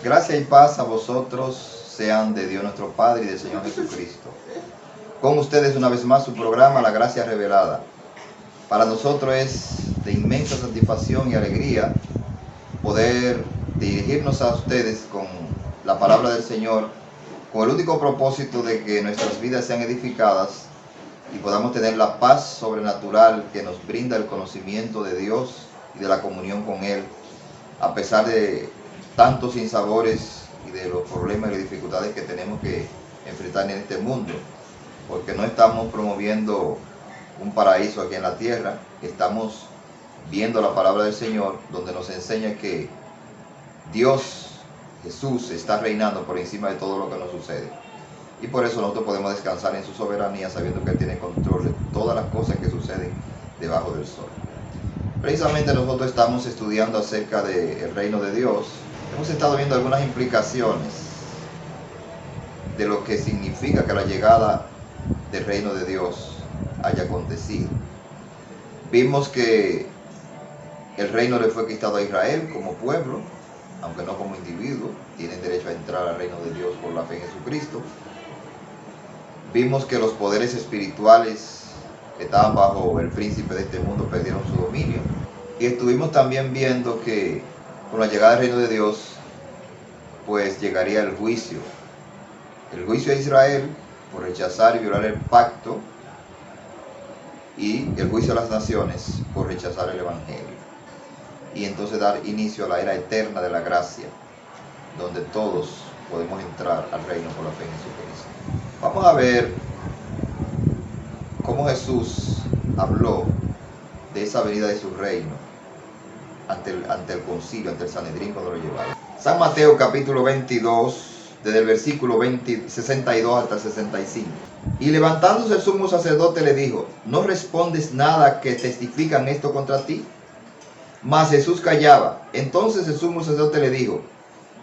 Gracia y paz a vosotros sean de Dios nuestro Padre y del Señor Jesucristo. Con ustedes una vez más su programa La Gracia Revelada. Para nosotros es de inmensa satisfacción y alegría poder dirigirnos a ustedes con la palabra del Señor, con el único propósito de que nuestras vidas sean edificadas y podamos tener la paz sobrenatural que nos brinda el conocimiento de Dios y de la comunión con Él, a pesar de tantos sinsabores y de los problemas y las dificultades que tenemos que enfrentar en este mundo, porque no estamos promoviendo un paraíso aquí en la tierra, estamos viendo la palabra del Señor, donde nos enseña que Dios, Jesús, está reinando por encima de todo lo que nos sucede. Y por eso nosotros podemos descansar en su soberanía, sabiendo que Él tiene control de todas las cosas que suceden debajo del sol. Precisamente nosotros estamos estudiando acerca del reino de Dios. Hemos estado viendo algunas implicaciones de lo que significa que la llegada del reino de Dios haya acontecido. Vimos que el reino le fue quitado a Israel como pueblo, aunque no como individuo. Tienen derecho a entrar al reino de Dios por la fe en Jesucristo. Vimos que los poderes espirituales que estaban bajo el príncipe de este mundo perdieron su dominio. Y estuvimos también viendo que con la llegada del reino de Dios, pues llegaría el juicio. El juicio a Israel por rechazar y violar el pacto, y el juicio a las naciones por rechazar el evangelio. Y entonces dar inicio a la era eterna de la gracia, donde todos podemos entrar al reino por la fe en Jesucristo. Vamos a ver cómo Jesús habló de esa venida de su reino ante el concilio, ante el Sanedrín cuando lo llevaron. San Mateo capítulo 22, desde el versículo 62 hasta el 65. Y levantándose el sumo sacerdote le dijo: ¿no respondes nada que testifican esto contra ti? Mas Jesús callaba. Entonces el sumo sacerdote le dijo: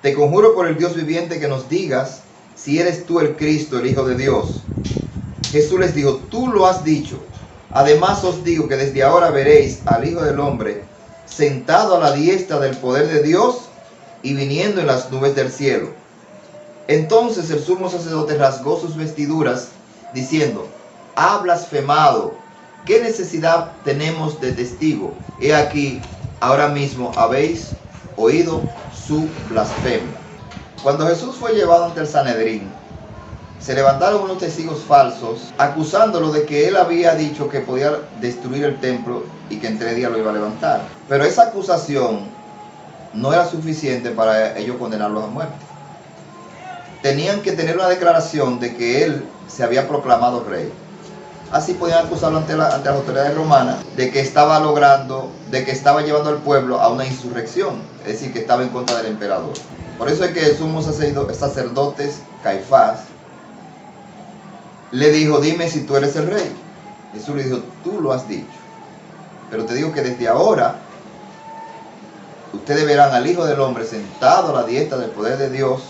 te conjuro por el Dios viviente que nos digas si eres tú el Cristo, el Hijo de Dios. Jesús les dijo: tú lo has dicho. Además os digo que desde ahora veréis al Hijo del Hombre sentado a la diestra del poder de Dios y viniendo en las nubes del cielo. Entonces el sumo sacerdote rasgó sus vestiduras, diciendo: ha blasfemado. ¿Qué necesidad tenemos de testigo? He aquí, ahora mismo habéis oído su blasfemia. Cuando Jesús fue llevado ante el Sanedrín, se levantaron unos testigos falsos, acusándolo de que él había dicho que podía destruir el templo y que en 3 días lo iba a levantar. Pero esa acusación no era suficiente para ellos condenarlos a muerte. Tenían que tener una declaración de que él se había proclamado rey. Así podían acusarlo ante las autoridades romanas de que estaba llevando al pueblo a una insurrección, es decir, que estaba en contra del emperador. Por eso es que el sumo sacerdote Caifás le dijo: dime si tú eres el rey. Jesús le dijo: tú lo has dicho. Pero te digo que desde ahora ustedes verán al Hijo del Hombre sentado a la diestra del poder de Dios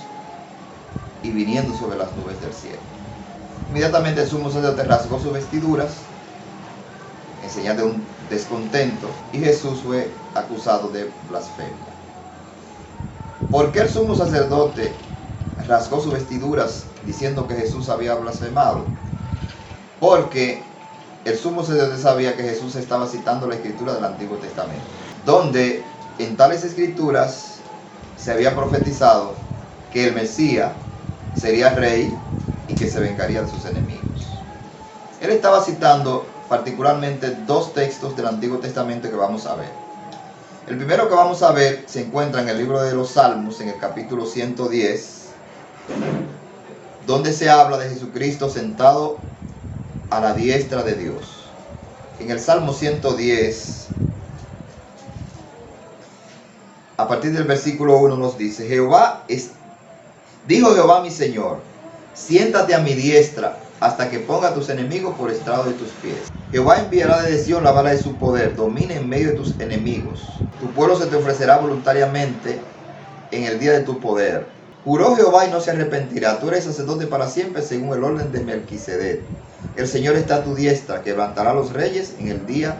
y viniendo sobre las nubes del cielo. Inmediatamente el sumo sacerdote rasgó sus vestiduras en señal de un descontento, y Jesús fue acusado de blasfemia. ¿Por qué el sumo sacerdote rasgó sus vestiduras diciendo que Jesús había blasfemado? Porque el sumo sacerdote sabía que Jesús estaba citando la escritura del Antiguo Testamento, donde en tales escrituras se había profetizado que el Mesías sería rey y que se vengaría de sus enemigos. Él estaba citando particularmente 2 textos del Antiguo Testamento que vamos a ver. El primero que vamos a ver se encuentra en el libro de los Salmos, en el capítulo 110, donde se habla de Jesucristo sentado a la diestra de Dios. En el Salmo 110, a partir del versículo 1 nos dice: dijo Jehová mi Señor, siéntate a mi diestra hasta que ponga a tus enemigos por estrado de tus pies. Jehová enviará desde Sión la vara de su poder, domina en medio de tus enemigos. Tu pueblo se te ofrecerá voluntariamente en el día de tu poder. Juró Jehová y no se arrepentirá. Tú eres sacerdote para siempre según el orden de Melquisedec. El Señor está a tu diestra, que levantará a los reyes en el día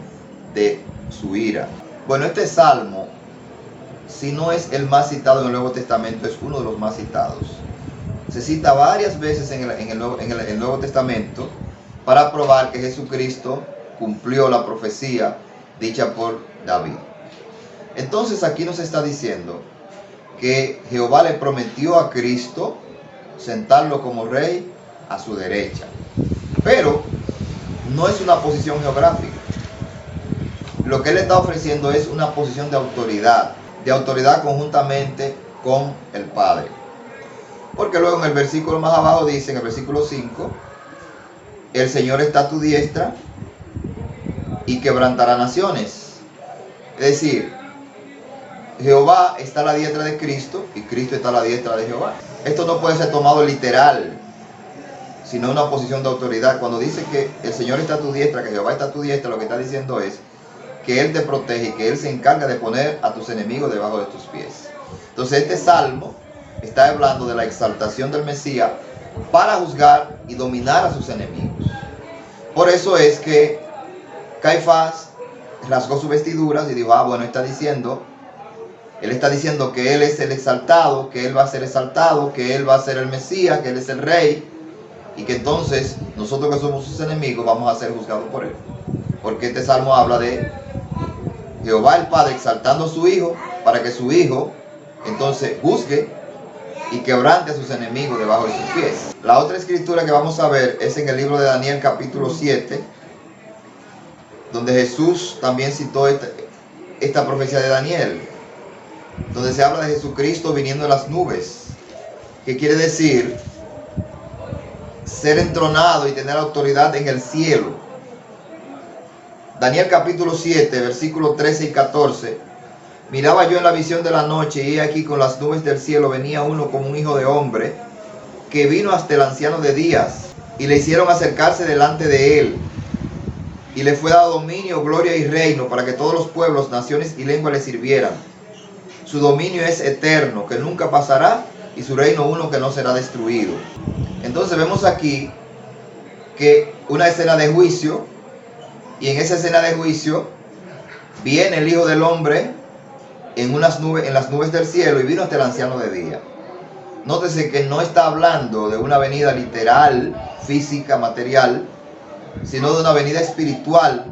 de su ira. Bueno, este salmo si no es el más citado en el Nuevo Testamento, es uno de los más citados. Se cita varias veces en el Nuevo Testamento para probar que Jesucristo cumplió la profecía dicha por David. Entonces aquí nos está diciendo que Jehová le prometió a Cristo sentarlo como rey a su derecha. Pero no es una posición geográfica. Lo que él está ofreciendo es una posición de autoridad conjuntamente con el Padre. Porque luego en el versículo más abajo dice, en el versículo 5, el Señor está a tu diestra y quebrantará naciones. Es decir, Jehová está a la diestra de Cristo y Cristo está a la diestra de Jehová. Esto no puede ser tomado literal, sino una posición de autoridad. Cuando dice que el Señor está a tu diestra, que Jehová está a tu diestra, lo que está diciendo es que Él te protege y que Él se encarga de poner a tus enemigos debajo de tus pies. Entonces este salmo está hablando de la exaltación del Mesías para juzgar y dominar a sus enemigos. Por eso es que Caifás rasgó sus vestiduras y dijo, bueno, él está diciendo que Él es el exaltado, que Él va a ser exaltado, que Él va a ser el Mesías, que Él es el Rey, y que entonces nosotros que somos sus enemigos vamos a ser juzgados por Él. Porque este salmo habla de Jehová el Padre exaltando a su Hijo para que su Hijo entonces juzgue y quebrante a sus enemigos debajo de sus pies. La otra escritura que vamos a ver es en el libro de Daniel capítulo 7, donde Jesús también citó esta profecía de Daniel, donde se habla de Jesucristo viniendo en las nubes, que quiere decir ser entronado y tener autoridad en el cielo. Daniel capítulo 7, versículos 13 y 14. Miraba yo en la visión de la noche, y aquí con las nubes del cielo venía uno como un hijo de hombre, que vino hasta el anciano de días, y le hicieron acercarse delante de él. Y le fue dado dominio, gloria y reino, para que todos los pueblos, naciones y lenguas le sirvieran. Su dominio es eterno, que nunca pasará, y su reino uno que no será destruido. Entonces vemos aquí que una escena de juicio, y en esa escena de juicio viene el Hijo del Hombre en las nubes del cielo, y vino hasta el anciano de día. Nótese que no está hablando de una venida literal, física, material, sino de una venida espiritual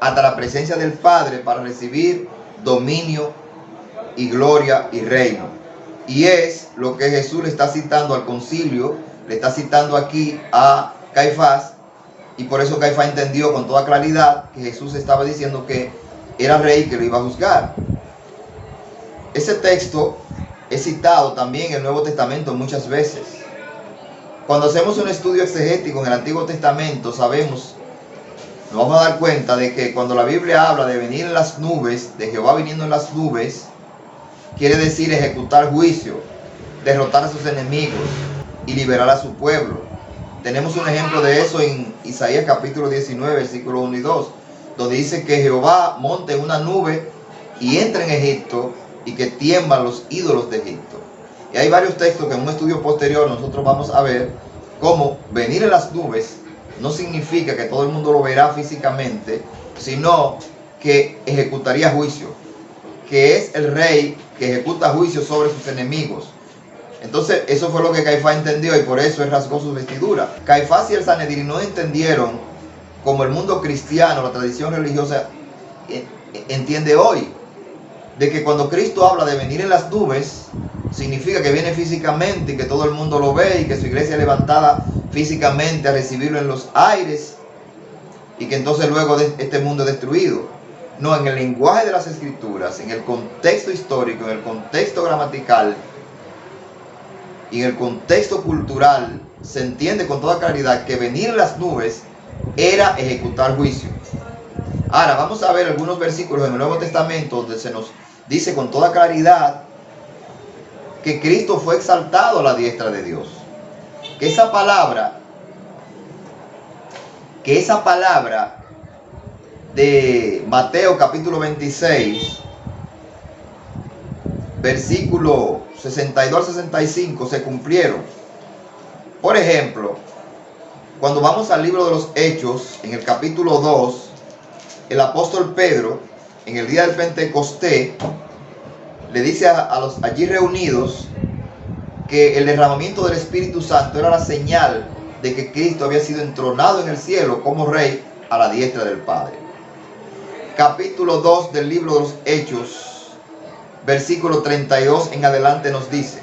hasta la presencia del Padre para recibir dominio y gloria y reino. Y es lo que Jesús le está citando al concilio, le está citando aquí a Caifás, y por eso Caifás entendió con toda claridad que Jesús estaba diciendo que era rey, que lo iba a juzgar. Ese texto es citado también en el Nuevo Testamento muchas veces. Cuando hacemos un estudio exegético en el Antiguo Testamento, nos vamos a dar cuenta de que cuando la Biblia habla de venir en las nubes, de Jehová viniendo en las nubes, quiere decir ejecutar juicio, derrotar a sus enemigos y liberar a su pueblo. Tenemos un ejemplo de eso en Isaías capítulo 19, versículos 1 y 2, donde dice que Jehová monta en una nube y entra en Egipto, y que tiemblan los ídolos de Egipto. Y hay varios textos que en un estudio posterior nosotros vamos a ver cómo venir en las nubes no significa que todo el mundo lo verá físicamente, sino que ejecutaría juicio, que es el rey que ejecuta juicio sobre sus enemigos. Entonces eso fue lo que Caifás entendió, y por eso él rasgó sus vestiduras. Caifás y el Sanedrín no entendieron como el mundo cristiano, la tradición religiosa entiende hoy, de que cuando Cristo habla de venir en las nubes, significa que viene físicamente y que todo el mundo lo ve, y que su iglesia es levantada físicamente a recibirlo en los aires, y que entonces luego este mundo es destruido. No, en el lenguaje de las Escrituras, en el contexto histórico, en el contexto gramatical y en el contexto cultural, se entiende con toda claridad que venir en las nubes era ejecutar juicio. Ahora vamos a ver algunos versículos en el Nuevo Testamento donde se nos dice con toda claridad que Cristo fue exaltado a la diestra de Dios. Que esa palabra de Mateo capítulo 26, versículo 62 al 65 se cumplieron. Por ejemplo, cuando vamos al libro de los Hechos, en el capítulo 2, el apóstol Pedro, en el día del Pentecostés, le dice a los allí reunidos que el derramamiento del Espíritu Santo era la señal de que Cristo había sido entronado en el cielo como Rey a la diestra del Padre. Capítulo 2 del libro de los Hechos, versículo 32 en adelante nos dice: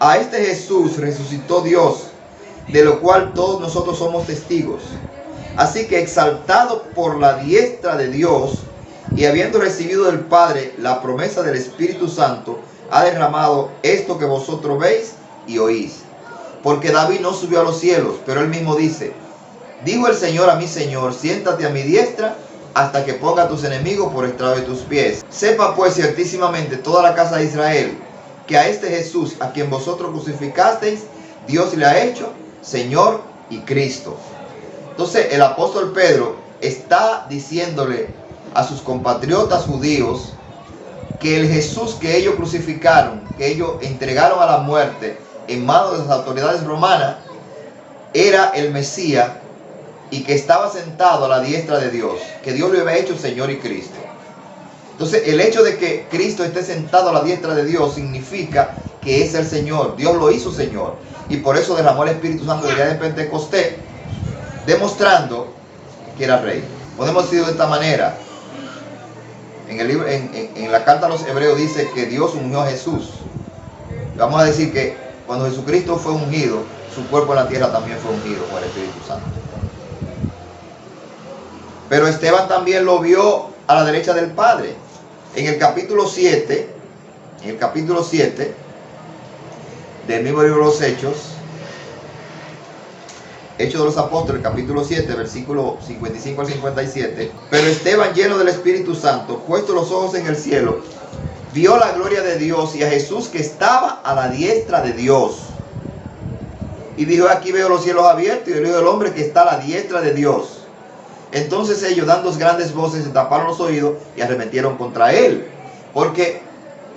a este Jesús resucitó Dios, de lo cual todos nosotros somos testigos. Así que, exaltado por la diestra de Dios y habiendo recibido del Padre la promesa del Espíritu Santo, ha derramado esto que vosotros veis y oís. Porque David no subió a los cielos, pero él mismo dice: dijo el Señor a mi Señor, siéntate a mi diestra hasta que ponga a tus enemigos por estrado de tus pies. Sepa pues ciertísimamente toda la casa de Israel que a este Jesús, a quien vosotros crucificasteis, Dios le ha hecho Señor y Cristo. Entonces el apóstol Pedro está diciéndole a sus compatriotas judíos que el Jesús que ellos crucificaron, que ellos entregaron a la muerte en manos de las autoridades romanas, era el Mesías y que estaba sentado a la diestra de Dios, que Dios le había hecho Señor y Cristo. Entonces el hecho de que Cristo esté sentado a la diestra de Dios significa que es el Señor. Dios lo hizo Señor y por eso derramó el Espíritu Santo el día de Pentecostés, demostrando que era Rey. Podemos decirlo de esta manera. En el libro, en la carta a los Hebreos dice que Dios ungió a Jesús. Vamos a decir que cuando Jesucristo fue ungido, su cuerpo en la tierra también fue ungido con el Espíritu Santo. Pero Esteban también lo vio a la derecha del Padre. En el capítulo 7 del mismo libro de los Hechos de los Apóstoles, capítulo 7, versículo 55 al 57. Pero Esteban, lleno del Espíritu Santo, puesto los ojos en el cielo, vio la gloria de Dios y a Jesús que estaba a la diestra de Dios. Y dijo: aquí veo los cielos abiertos y el Hijo del Hombre que está a la diestra de Dios. Entonces ellos, dando grandes voces, se taparon los oídos y arremetieron contra él. Porque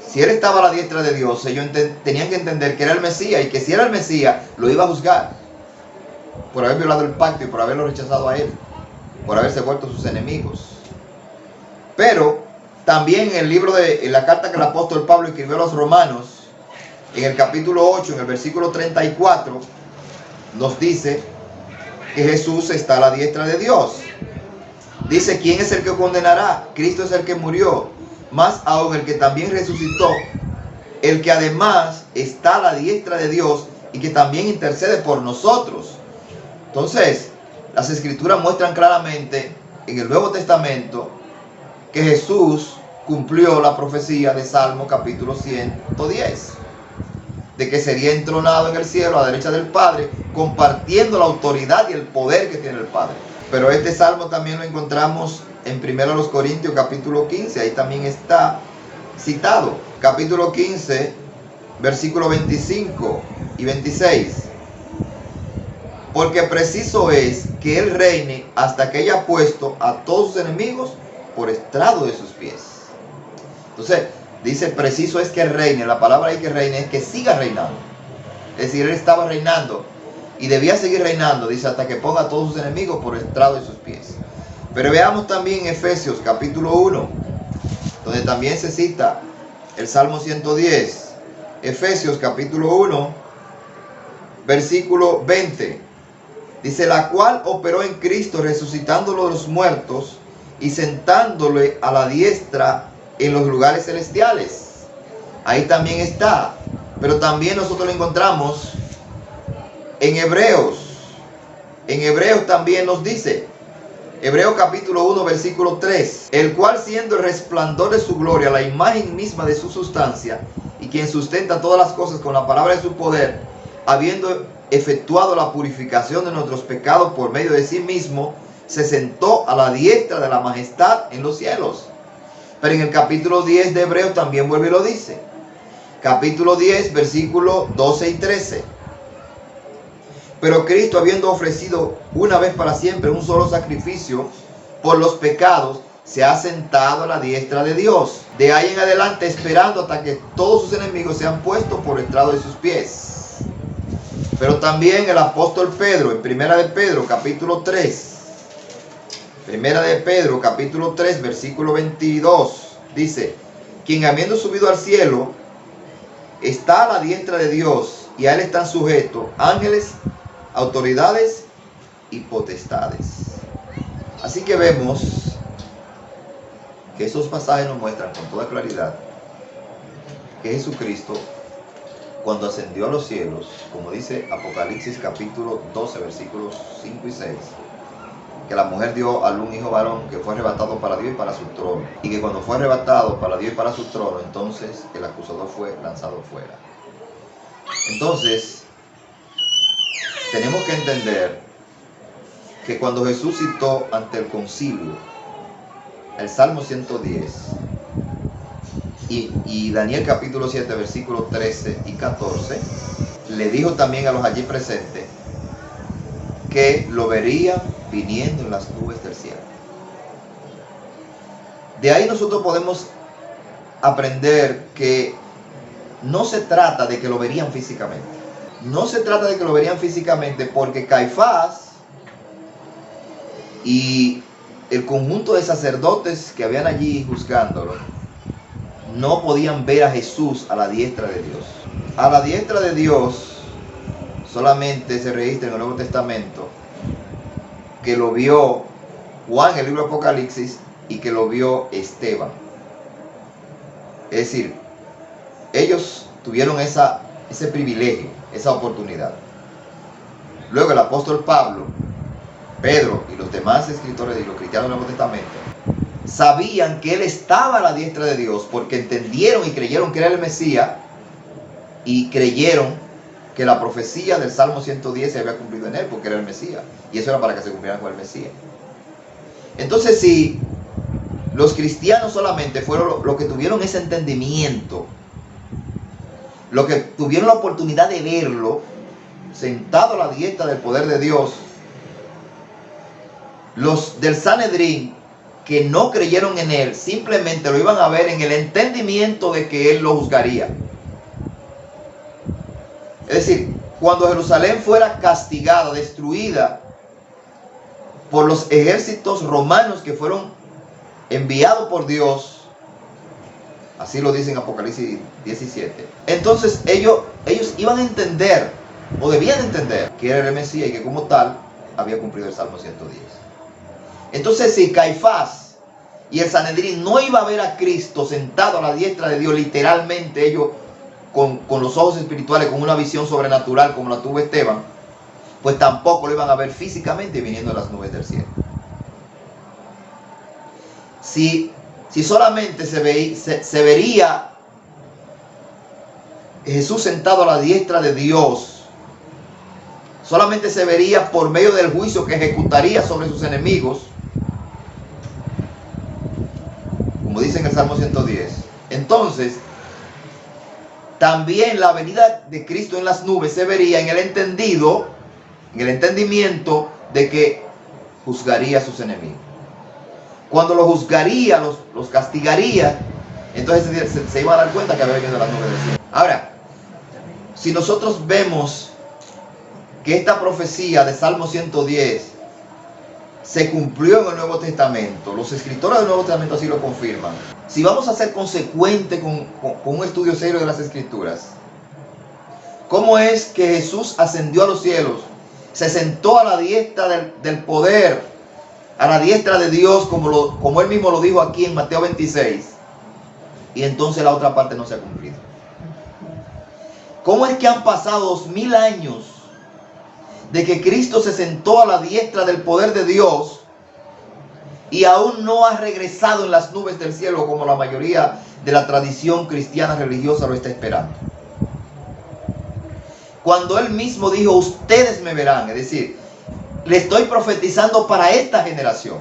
si él estaba a la diestra de Dios, ellos tenían que entender que era el Mesías, y que si era el Mesías, lo iba a juzgar por haber violado el pacto y por haberlo rechazado a él, por haberse vuelto sus enemigos. Pero también en la carta que el apóstol Pablo escribió a los romanos, en el capítulo 8, en el versículo 34, nos dice que Jesús está a la diestra de Dios. Dice: ¿quién es el que condenará? Cristo es el que murió, más aún el que también resucitó, el que además está a la diestra de Dios y que también intercede por nosotros. Entonces, las Escrituras muestran claramente en el Nuevo Testamento que Jesús cumplió la profecía de Salmo capítulo 110, de que sería entronado en el cielo a la derecha del Padre, compartiendo la autoridad y el poder que tiene el Padre. Pero este salmo también lo encontramos en 1 Corintios capítulo 15, ahí también está citado. Capítulo 15, versículos 25 y 26. Porque preciso es que Él reine hasta que haya puesto a todos sus enemigos por estrado de sus pies. Entonces, dice: preciso es que Él reine. La palabra ahí que reine es que siga reinando. Es decir, Él estaba reinando y debía seguir reinando, dice, hasta que ponga a todos sus enemigos por estrado de sus pies. Pero veamos también Efesios capítulo 1, donde también se cita el Salmo 110. Efesios capítulo 1, versículo 20. Dice: la cual operó en Cristo, resucitándolo de los muertos y sentándole a la diestra en los lugares celestiales. Ahí también está. Pero también nosotros lo encontramos en Hebreos. En Hebreos también nos dice, Hebreos capítulo 1, versículo 3: el cual, siendo el resplandor de su gloria, la imagen misma de su sustancia, y quien sustenta todas las cosas con la palabra de su poder, habiendo efectuado la purificación de nuestros pecados por medio de sí mismo, se sentó a la diestra de la majestad en los cielos. Pero en el capítulo 10 de Hebreos también vuelve y lo dice. Capítulo 10, versículo 12 y 13. Pero Cristo, habiendo ofrecido una vez para siempre un solo sacrificio por los pecados, se ha sentado a la diestra de Dios. De ahí en adelante, esperando hasta que todos sus enemigos sean puestos por estrado de sus pies. Pero también el apóstol Pedro, en Primera de Pedro, capítulo 3. Primera de Pedro, capítulo 3, versículo 22, dice: quien habiendo subido al cielo, está a la diestra de Dios, y a él están sujetos ángeles, autoridades y potestades. Así que vemos que esos pasajes nos muestran con toda claridad que Jesucristo, cuando ascendió a los cielos, como dice Apocalipsis capítulo 12, versículos 5 y 6, que la mujer dio a un hijo varón que fue arrebatado para Dios y para su trono, y que cuando fue arrebatado para Dios y para su trono, entonces el acusador fue lanzado fuera. Entonces, tenemos que entender que cuando Jesús citó ante el concilio el Salmo 110 y Daniel capítulo 7, versículos 13 y 14, le dijo también a los allí presentes que lo verían viniendo en las nubes del cielo. De ahí nosotros podemos aprender que no se trata de que lo verían físicamente. No se trata de que lo verían físicamente, porque Caifás y el conjunto de sacerdotes que habían allí juzgándolo no podían ver a Jesús a la diestra de Dios. A la diestra de Dios solamente se registra en el Nuevo Testamento que lo vio Juan en el libro de Apocalipsis y que lo vio Esteban. Es decir, ellos tuvieron ese privilegio, esa oportunidad. Luego el apóstol Pablo, Pedro y los demás escritores y los cristianos del Nuevo Testamento sabían que él estaba a la diestra de Dios porque entendieron y creyeron que era el Mesías, y creyeron que la profecía del Salmo 110 se había cumplido en él porque era el Mesías, y eso era para que se cumpliera con el Mesías. Entonces, si los cristianos solamente fueron los que tuvieron ese entendimiento, los que tuvieron la oportunidad de verlo sentado a la diestra del poder de Dios, los del Sanedrín que no creyeron en él simplemente lo iban a ver en el entendimiento de que él lo juzgaría. Es decir, cuando Jerusalén fuera castigada, destruida por los ejércitos romanos que fueron enviados por Dios, así lo dice en Apocalipsis 17, entonces ellos iban a entender, o debían entender, que era el Mesías y que como tal había cumplido el Salmo 110. Entonces, si Caifás y el Sanedrín no iba a ver a Cristo sentado a la diestra de Dios, literalmente ellos con los ojos espirituales, con una visión sobrenatural como la tuvo Esteban, pues tampoco lo iban a ver físicamente viniendo de las nubes del cielo. Si solamente se vería Jesús sentado a la diestra de Dios, solamente se vería por medio del juicio que ejecutaría sobre sus enemigos, como dice en el Salmo 110. Entonces, también la venida de Cristo en las nubes se vería en el entendimiento de que juzgaría a sus enemigos. Cuando los juzgaría, los castigaría, entonces se iban a dar cuenta que había venido de las nubes del cielo. Ahora, si nosotros vemos que esta profecía de Salmo 110 se cumplió en el Nuevo Testamento, los escritores del Nuevo Testamento así lo confirman. Si vamos a ser consecuentes con un estudio serio de las Escrituras, ¿cómo es que Jesús ascendió a los cielos, se sentó a la diestra del poder, a la diestra de Dios, como él mismo lo dijo aquí en Mateo 26, y entonces la otra parte no se ha cumplido? ¿Cómo es que han pasado 2000 años de que Cristo se sentó a la diestra del poder de Dios y aún no ha regresado en las nubes del cielo como la mayoría de la tradición cristiana religiosa lo está esperando? Cuando él mismo dijo, ustedes me verán, es decir, le estoy profetizando para esta generación,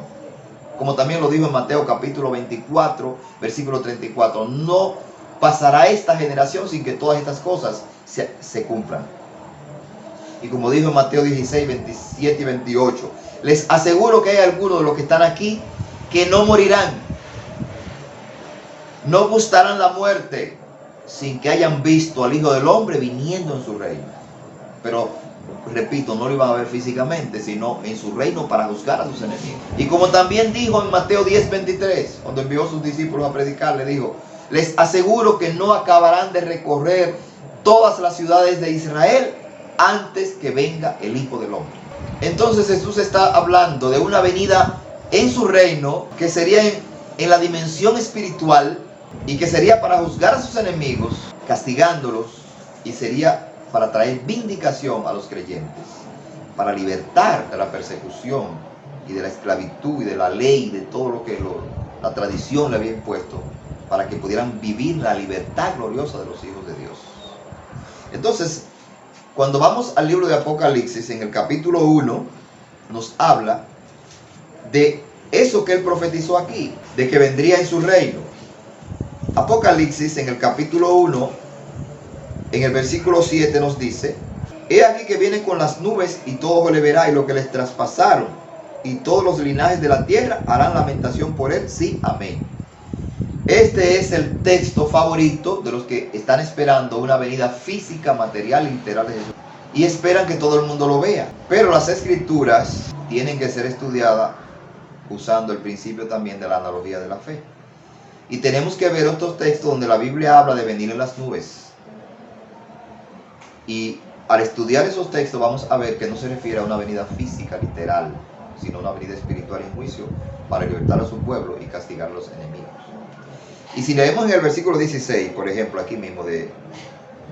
como también lo dijo en Mateo capítulo 24, versículo 34, no pasará esta generación sin que todas estas cosas se cumplan. Y como dijo en Mateo 16, 27 y 28, les aseguro que hay algunos de los que están aquí que no morirán, no gustarán la muerte sin que hayan visto al Hijo del Hombre viniendo en su reino. Pero, repito, no lo iban a ver físicamente, sino en su reino para juzgar a sus enemigos. Y como también dijo en Mateo 10, 23, cuando envió a sus discípulos a predicar, le dijo, les aseguro que no acabarán de recorrer todas las ciudades de Israel antes que venga el Hijo del Hombre. Entonces Jesús está hablando de una venida en su reino que sería en la dimensión espiritual y que sería para juzgar a sus enemigos, castigándolos, y sería para traer vindicación a los creyentes, para libertar de la persecución y de la esclavitud y de la ley y de todo lo que la tradición le había impuesto, para que pudieran vivir la libertad gloriosa de los hijos de Dios. Entonces, cuando vamos al libro de Apocalipsis, en el capítulo 1, nos habla de eso que él profetizó aquí, de que vendría en su reino. Apocalipsis, en el capítulo 1, en el versículo 7 nos dice: he aquí que viene con las nubes, y todo le verá, y lo que les traspasaron, y todos los linajes de la tierra harán lamentación por él. Sí, amén. Este es el texto favorito de los que están esperando una venida física, material y literal de Jesús, y esperan que todo el mundo lo vea. Pero las escrituras tienen que ser estudiadas usando el principio también de la analogía de la fe. Y tenemos que ver otros textos donde la Biblia habla de venir en las nubes. Y al estudiar esos textos vamos a ver que no se refiere a una venida física, literal, sino una venida espiritual en juicio para libertar a su pueblo y castigar a los enemigos. Y si leemos en el versículo 16, por ejemplo, aquí mismo de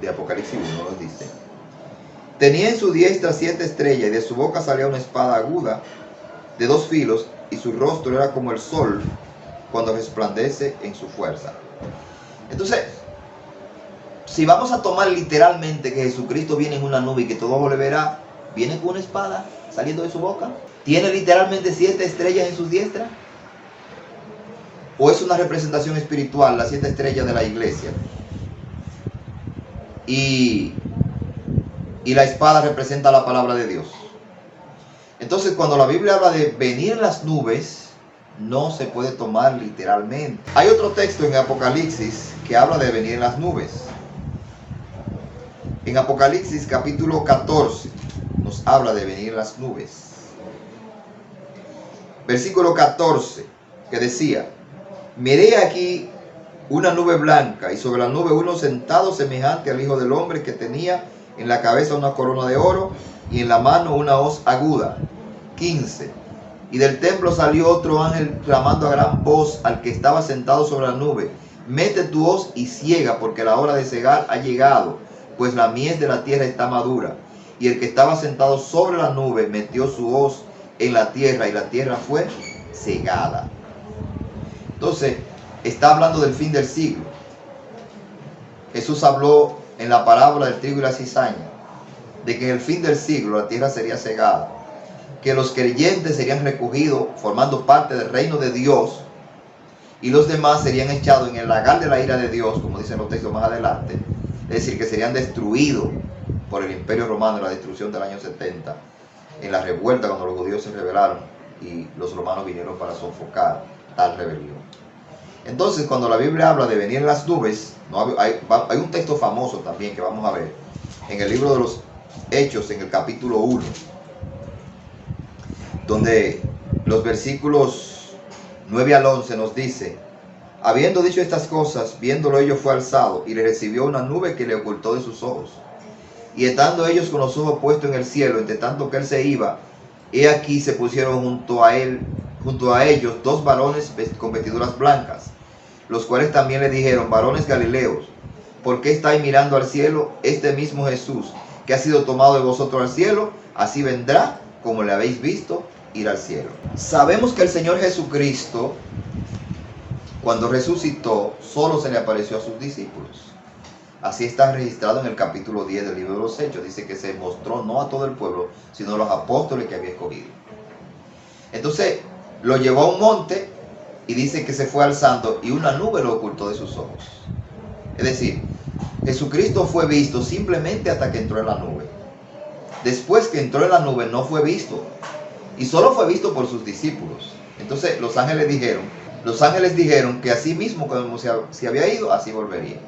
Apocalipsis 1, nos dice: tenía en su diestra 7 estrellas, y de su boca salía una espada aguda de 2 filos, y su rostro era como el sol cuando resplandece en su fuerza. Entonces, si vamos a tomar literalmente que Jesucristo viene en una nube y que todo le verá, viene con una espada saliendo de su boca, ¿tiene literalmente 7 estrellas en sus diestras? ¿O es una representación espiritual, las 7 estrellas de la iglesia? Y la espada representa la palabra de Dios. Entonces, cuando la Biblia habla de venir en las nubes, no se puede tomar literalmente. Hay otro texto en Apocalipsis que habla de venir en las nubes. En Apocalipsis capítulo 14 nos habla de venir en las nubes. Versículo 14, que decía: miré aquí una nube blanca, y sobre la nube uno sentado semejante al Hijo del Hombre, que tenía en la cabeza una corona de oro y en la mano una hoz aguda. 15. Y del templo salió otro ángel clamando a gran voz al que estaba sentado sobre la nube: mete tu hoz y ciega, porque la hora de cegar ha llegado, pues la mies de la tierra está madura. Y el que estaba sentado sobre la nube metió su hoz en la tierra, y la tierra fue cegada. Entonces, está hablando del fin del siglo. Jesús habló en la parábola del trigo y la cizaña de que en el fin del siglo la tierra sería cegada, que los creyentes serían recogidos formando parte del reino de Dios, y los demás serían echados en el lagar de la ira de Dios, como dicen los textos más adelante. Es decir, que serían destruidos por el Imperio Romano en la destrucción del año 70, en la revuelta cuando los judíos se rebelaron y los romanos vinieron para sofocar tal rebelión. Entonces, cuando la Biblia habla de venir en las nubes, hay un texto famoso también que vamos a ver en el libro de los Hechos, en el capítulo 1, donde los versículos 9 al 11 nos dice: habiendo dicho estas cosas, viéndolo ellos, fue alzado, y le recibió una nube que le ocultó de sus ojos. Y estando ellos con los ojos puestos en el cielo, entre tanto que él se iba, he aquí se pusieron junto a ellos 2 varones con vestiduras blancas, los cuales también le dijeron: varones galileos, ¿por qué estáis mirando al cielo? Este mismo Jesús, que ha sido tomado de vosotros al cielo, así vendrá como le habéis visto ir al cielo. Sabemos que el Señor Jesucristo, cuando resucitó, solo se le apareció a sus discípulos. Así está registrado en el capítulo 10 del libro de los Hechos. Dice que se mostró no a todo el pueblo, sino a los apóstoles que había escogido. Entonces lo llevó a un monte y dice que se fue alzando y una nube lo ocultó de sus ojos. Es decir, Jesucristo fue visto simplemente hasta que entró en la nube. Después que entró en la nube no fue visto, y solo fue visto por sus discípulos. Entonces los ángeles dijeron que así mismo como se había ido, así volvería.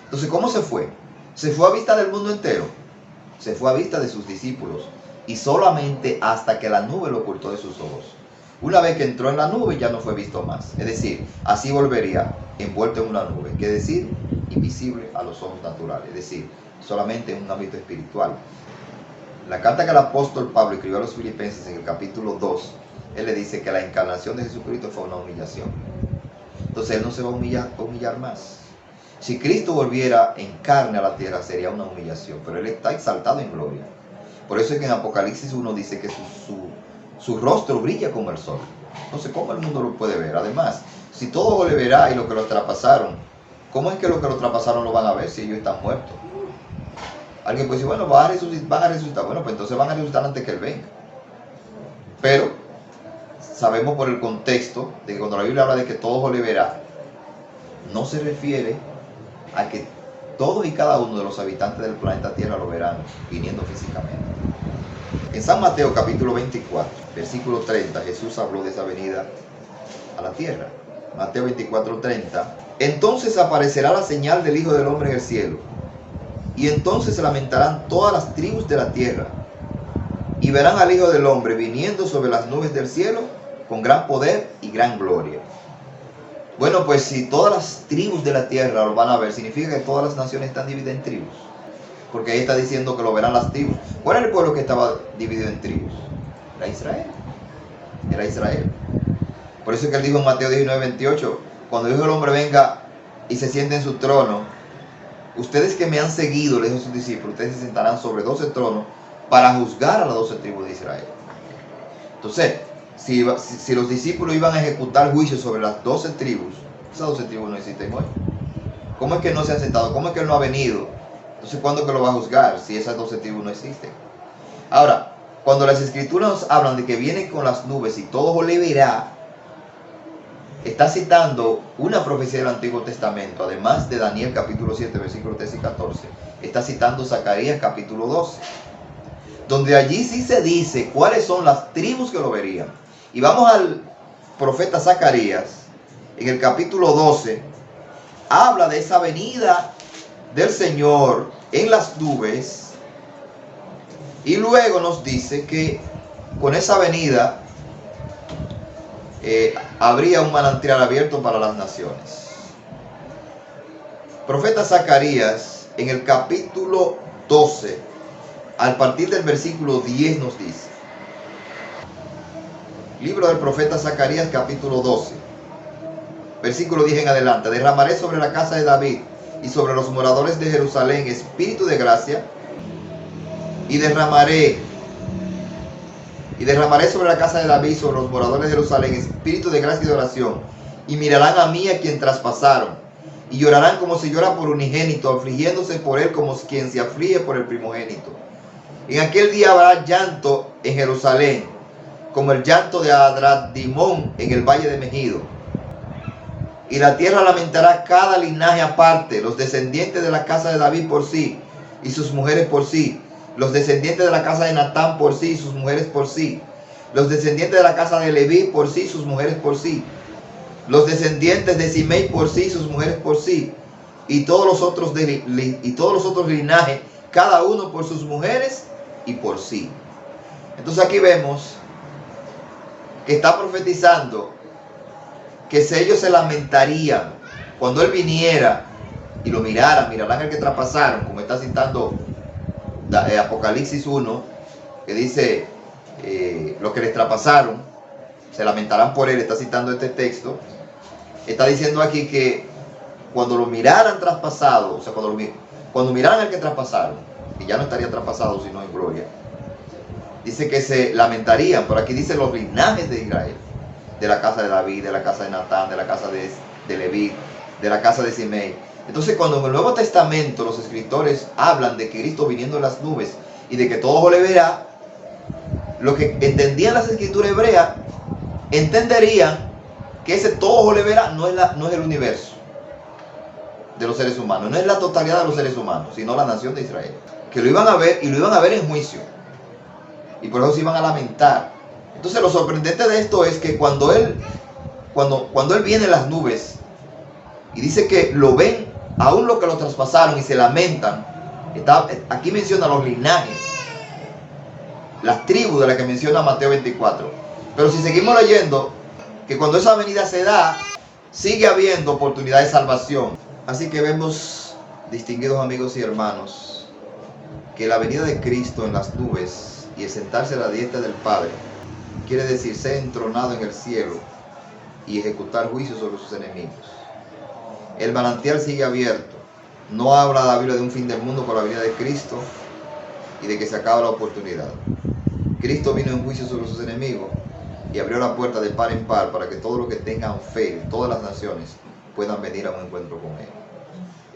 Entonces, ¿cómo se fue? ¿Se fue a vista del mundo entero? Se fue a vista de sus discípulos, y solamente hasta que la nube lo ocultó de sus ojos. Una vez que entró en la nube ya no fue visto más. Es decir, así volvería. envuelto en una nube, que es decir, invisible a los ojos naturales, es decir, solamente en un ámbito espiritual. La carta que el apóstol Pablo escribió a los filipenses en el capítulo 2, él le dice que la encarnación de Jesucristo fue una humillación. Entonces él no se va a humillar más. Si Cristo volviera en carne a la tierra sería una humillación, pero él está exaltado en gloria. Por eso es que en Apocalipsis 1 dice que su rostro brilla como el sol. Entonces, ¿cómo el mundo lo puede ver? Además, si todo le verá y lo que lo traspasaron, ¿cómo es que los que lo traspasaron lo van a ver si ellos están muertos? Alguien puede decir, bueno, van a resucitar. Bueno, pues entonces van a resucitar antes que él venga. Pero sabemos por el contexto de que cuando la Biblia habla de que todos le verá, no se refiere a que todos y cada uno de los habitantes del planeta Tierra lo verán viniendo físicamente. En San Mateo capítulo 24, versículo 30, Jesús habló de esa venida a la tierra. Mateo 24, 30. Entonces aparecerá la señal del Hijo del Hombre en el cielo, y entonces se lamentarán todas las tribus de la tierra, y verán al Hijo del Hombre viniendo sobre las nubes del cielo con gran poder y gran gloria. Bueno, pues si todas las tribus de la tierra lo van a ver, significa que todas las naciones están divididas en tribus. Porque ahí está diciendo que lo verán las tribus. ¿Cuál era el pueblo que estaba dividido en tribus? Era Israel. Era Israel. Por eso es que él dijo en Mateo 19, 28, cuando el Hijo del Hombre venga y se siente en su trono, ustedes que me han seguido, le dijo a sus discípulos, ustedes se sentarán sobre 12 tronos para juzgar a las 12 tribus de Israel. Entonces, si los discípulos iban a ejecutar juicio sobre las 12 tribus, esas 12 tribus no existen hoy. ¿Cómo es que no se han sentado? ¿Cómo es que él no ha venido? Entonces, ¿cuándo que lo va a juzgar si esas 12 tribus no existen? Ahora, cuando las escrituras nos hablan de que viene con las nubes y todo le verá, está citando una profecía del Antiguo Testamento, además de Daniel capítulo 7, versículos 13 y 14. Está citando Zacarías capítulo 12, donde allí sí se dice cuáles son las tribus que lo verían. Y vamos al profeta Zacarías, en el capítulo 12, habla de esa venida del Señor en las nubes, y luego nos dice que con esa venida habría un manantial abierto para las naciones. Profeta Zacarías, en el capítulo 12, al partir del versículo 10 nos dice, libro del profeta Zacarías capítulo 12, versículo 10 en adelante, derramaré sobre la casa de David y sobre los moradores de Jerusalén espíritu de gracia, y derramaré sobre la casa de David y sobre los moradores de Jerusalén espíritu de gracia y de oración, y mirarán a mí a quien traspasaron, y llorarán como se llora por unigénito, afligiéndose por él como quien se aflige por el primogénito. En aquel día habrá llanto en Jerusalén, como el llanto de Adradimón en el valle de Megido. Y la tierra lamentará cada linaje aparte, los descendientes de la casa de David por sí, y sus mujeres por sí, los descendientes de la casa de Natán por sí, y sus mujeres por sí, los descendientes de la casa de Leví por sí, sus mujeres por sí, los descendientes de Simei por sí, sus mujeres por sí, y todos los otros linajes, cada uno por sus mujeres y por sí. Entonces aquí vemos que está profetizando que si ellos se lamentarían cuando él viniera y lo mirarán el que traspasaron, como está citando Apocalipsis 1, que dice los que les traspasaron se lamentarán por él. Está citando este texto. Está diciendo aquí que cuando lo miraran traspasado, o sea, cuando miraran al que traspasaron, y ya no estaría traspasado sino en gloria, dice que se lamentarían. Por aquí dice los linajes de Israel, de la casa de David, de la casa de Natán, de la casa de Leví, de la casa de Simei. Entonces, cuando en el Nuevo Testamento los escritores hablan de que Cristo viniendo en las nubes y de que todo le verá, lo que entendían las escrituras hebreas, entenderían que ese todo le verá no es el universo de los seres humanos, no es la totalidad de los seres humanos, sino la nación de Israel, que lo iban a ver y lo iban a ver en juicio, y por eso se iban a lamentar. Entonces, lo sorprendente de esto es que cuando él viene en las nubes y dice que lo ven, aún los que lo traspasaron, y se lamentan, aquí menciona los linajes, las tribus de las que menciona Mateo 24. Pero si seguimos leyendo, que cuando esa venida se da, sigue habiendo oportunidad de salvación. Así que vemos, distinguidos amigos y hermanos, que la venida de Cristo en las nubes y el sentarse a la diestra del Padre quiere decir ser entronado en el cielo y ejecutar juicio sobre sus enemigos. El manantial sigue abierto. No habla la Biblia de un fin del mundo por la venida de Cristo y de que se acaba la oportunidad. Cristo vino en juicio sobre sus enemigos y abrió la puerta de par en par para que todos los que tengan fe, todas las naciones, puedan venir a un encuentro con Él.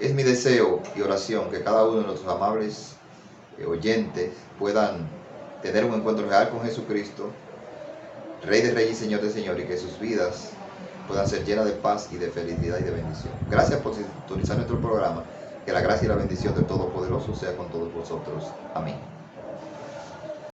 Es mi deseo y oración que cada uno de nuestros amables oyentes puedan tener un encuentro real con Jesucristo, Rey de Reyes y Señor de Señores, y que sus vidas puedan ser llenas de paz y de felicidad y de bendición. Gracias por sintonizar nuestro programa. Que la gracia y la bendición del Todopoderoso sea con todos vosotros. Amén.